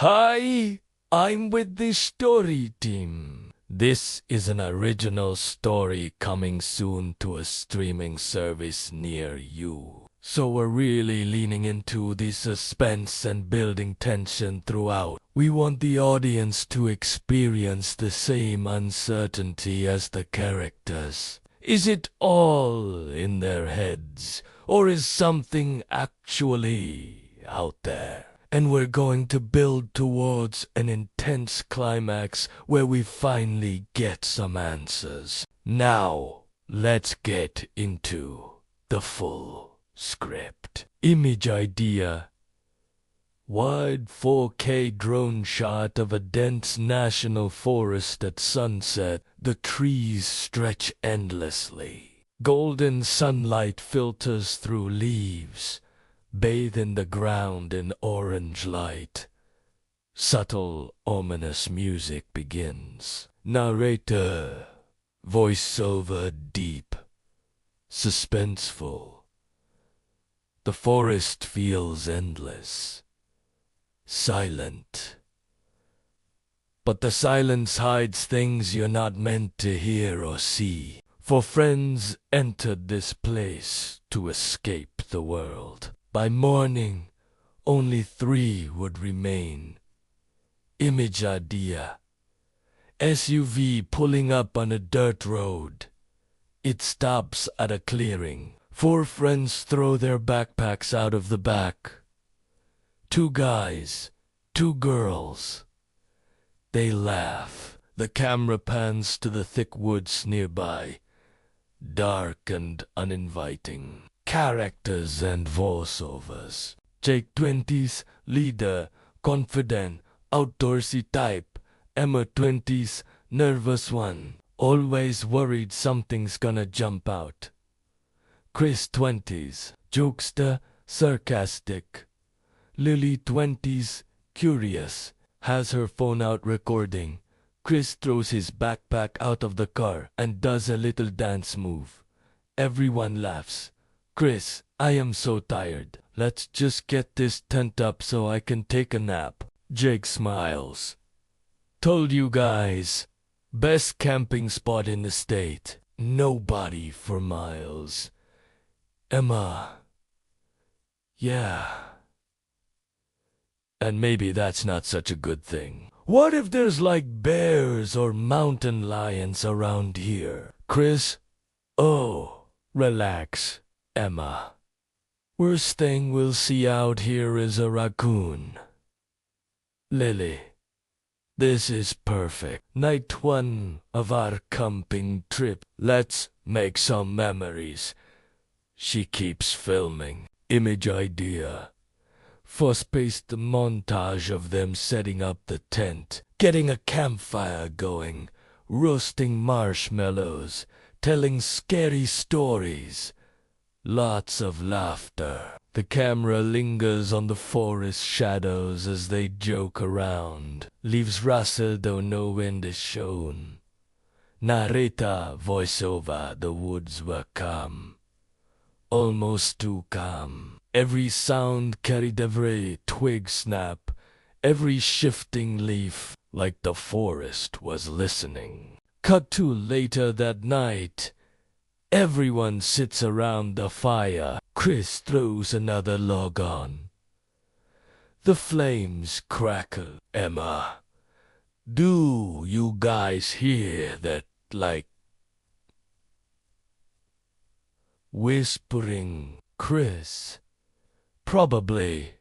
Hi, I'm with the story team. This is an original story coming soon to a streaming service near you. So we're really leaning into the suspense and building tension throughout. We want the audience to experience the same uncertainty as the characters. Is it all in their heads, or is something actually out there? And we're going to build towards an intense climax where we finally get some answers. Now, let's get into the full script. Image idea. Wide 4K drone shot of a dense national forest at sunset. The trees stretch endlessly. Golden sunlight filters through leaves, bathe in the ground in orange light. Subtle, ominous music begins. Narrator. Voiceover deep. Suspenseful. The forest feels endless. Silent. But the silence hides things you're not meant to hear or see. For friends entered this place to escape the world. By morning, only 3 would remain. Image idea. SUV pulling up on a dirt road. It stops at a clearing. 4 friends throw their backpacks out of the back. 2 guys, 2 girls. They laugh. The camera pans to the thick woods nearby, dark and uninviting. Characters and voiceovers. Jake 20s, leader, confident, outdoorsy type. Emma 20s, nervous one, always worried something's gonna jump out. Chris 20s, jokester, sarcastic. Lily 20s, curious, has her phone out recording. Chris throws his backpack out of the car and does a little dance move. Everyone laughs. Chris, I am so tired. Let's just get this tent up so I can take a nap. Jake smiles. Told you guys. Best camping spot in the state. Nobody for miles. Emma. Yeah. And maybe that's not such a good thing. What if there's like bears or mountain lions around here? Chris? Oh, relax, Emma. Worst thing we'll see out here is a raccoon. Lily. This is perfect. Night 1 of our camping trip. Let's make some memories. She keeps filming. Image idea. Fast-paced montage of them setting up the tent, getting a campfire going, roasting marshmallows, telling scary stories. Lots of laughter. The camera lingers on the forest shadows as they joke around. Leaves rustle though no wind is shown. Narrator voiceover, the woods were calm. Almost too calm. Every sound carried every twig snap, every shifting leaf, like the forest was listening. Cut to later that night. Everyone sits around the fire. Chris throws another log on. The flames crackle. Emma, do you guys hear that, like, whispering? Chris, probably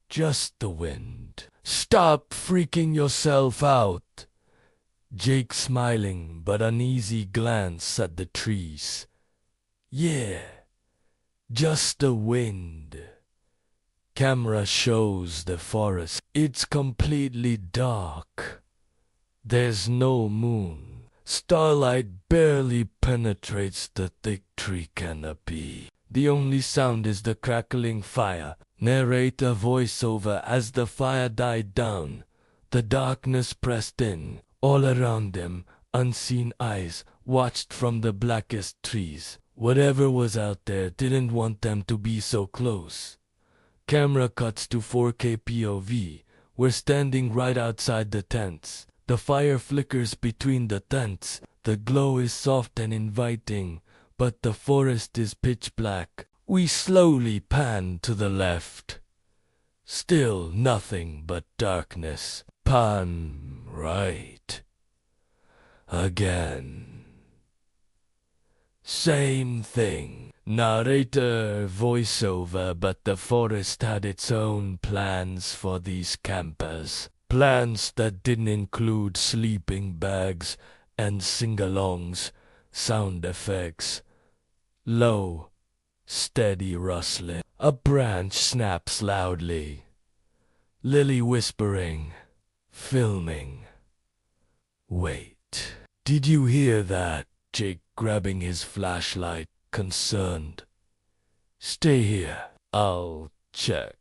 just the wind. Stop freaking yourself out. Jake smiling but uneasy glance at the trees. Yeah, just the wind. Camera shows the forest. It's completely dark. There's no moon. Starlight barely penetrates the thick tree canopy. The only sound is the crackling fire. Narrator voiceover as the fire died down. The darkness pressed in. All around them, unseen eyes watched from the blackest trees. Whatever was out there didn't want them to be so close. Camera cuts to 4K POV, We're standing right outside the tents. The fire flickers between the tents. The glow is soft and inviting, but the forest is pitch black. We slowly pan to the left. Still nothing but darkness. Pan right. Again. Same thing. Narrator voiceover, but the forest had its own plans for these campers. Plans that didn't include sleeping bags and sing-alongs, sound effects. Low, steady rustling. A branch snaps loudly. Lily whispering. Filming. Wait. Did you hear that? Jake grabbing his flashlight, concerned. Stay here. I'll check.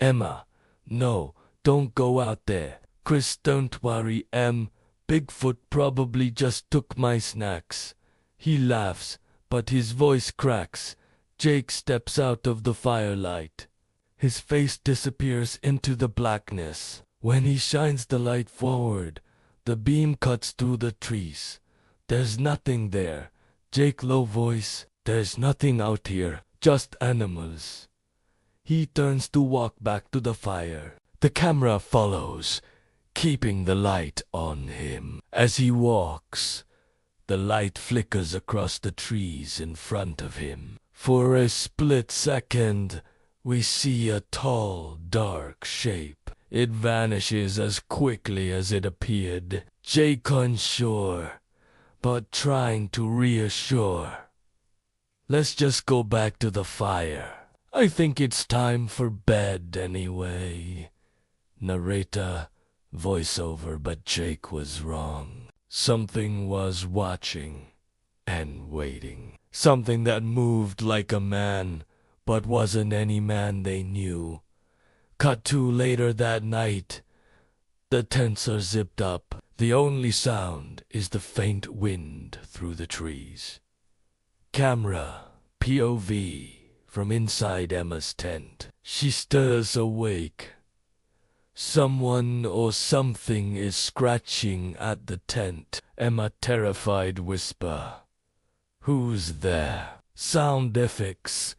Emma. No, don't go out there. Chris, don't worry, Bigfoot probably just took my snacks. He laughs, but his voice cracks. Jake steps out of the firelight. His face disappears into the blackness. When he shines the light forward, the beam cuts through the trees. There's nothing there. Jake low voice. There's nothing out here, just animals. He turns to walk back to the fire. The camera follows, keeping the light on him. As he walks, the light flickers across the trees in front of him. For a split second, we see a tall, dark shape. It vanishes as quickly as it appeared. Jake unsure, but trying to reassure. Let's just go back to the fire. I think it's time for bed anyway. Narrator, voiceover, but Jake was wrong. Something was watching and waiting. Something that moved like a man, but wasn't any man they knew. Cut to later that night. The tents are zipped up. The only sound is the faint wind through the trees. Camera, POV, from inside Emma's tent. She stirs awake. Someone or something is scratching at the tent. Emma, terrified, whisper. Who's there? Sound effects.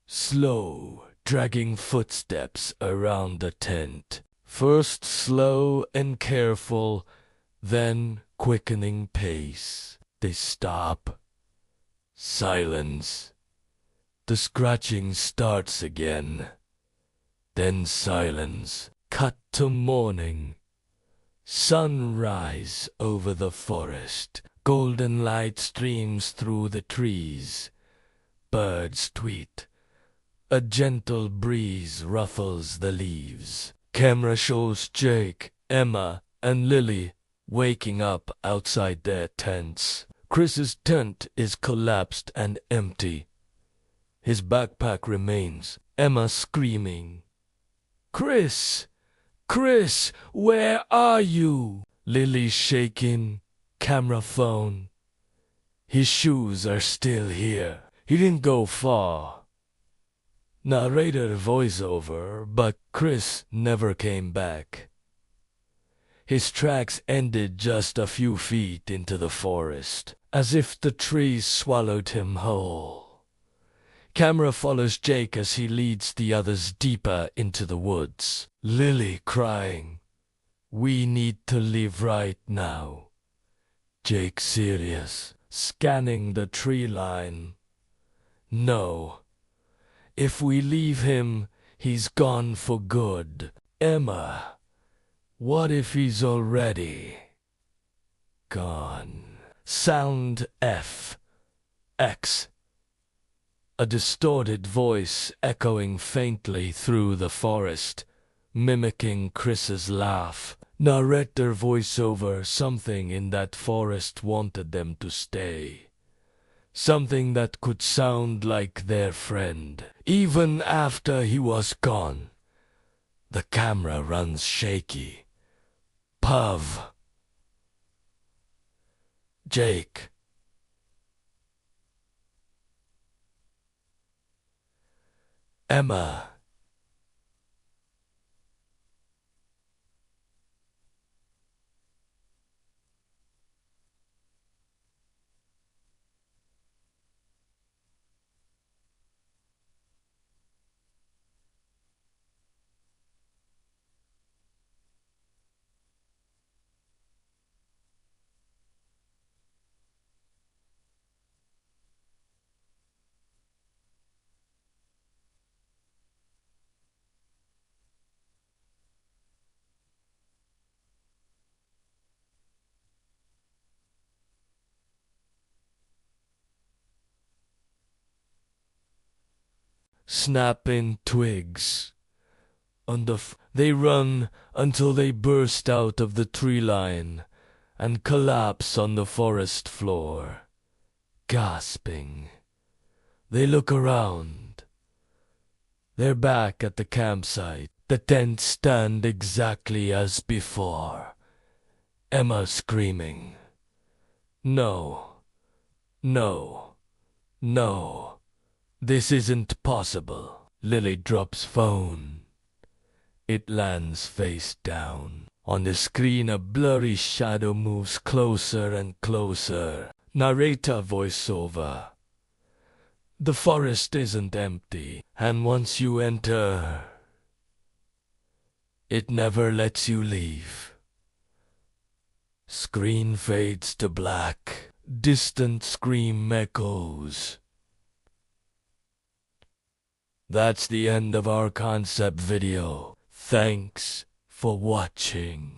Slow, dragging footsteps around the tent. First slow and careful, then quickening pace. They stop. Silence. The scratching starts again. Then silence. Cut to morning. Sunrise over the forest. Golden light streams through the trees. Birds tweet. A gentle breeze ruffles the leaves. Camera shows Jake, Emma, and Lily waking up outside their tents. Chris's tent is collapsed and empty. His backpack remains. Emma screaming. Chris! Chris, where are you? Lily shaking. Camera phone. His shoes are still here. He didn't go far. Narrator voiceover, but Chris never came back. His tracks ended just a few feet into the forest, as if the trees swallowed him whole. Camera follows Jake as he leads the others deeper into the woods. Lily crying, "We need to leave right now." Jake serious, scanning the tree line. No. If we leave him, he's gone for good. Emma, what if he's already gone? Sound F. X. A distorted voice echoing faintly through the forest, mimicking Chris's laugh. Narrator voiceover, something in that forest wanted them to stay. Something that could sound like their friend, even after he was gone. The camera runs shaky. Puff. Jake. Emma. snapping twigs. They run until they burst out of the tree line and collapse on the forest floor, gasping. They look around. They're back at the campsite. The tents stand exactly as before. Emma screaming, "No, no, no, this isn't possible." Lily drops phone. It lands face down. On the screen, a blurry shadow moves closer and closer. Narrator voiceover. The forest isn't empty, and once you enter, it never lets you leave. Screen fades to black. Distant scream echoes. That's the end of our concept video. Thanks for watching.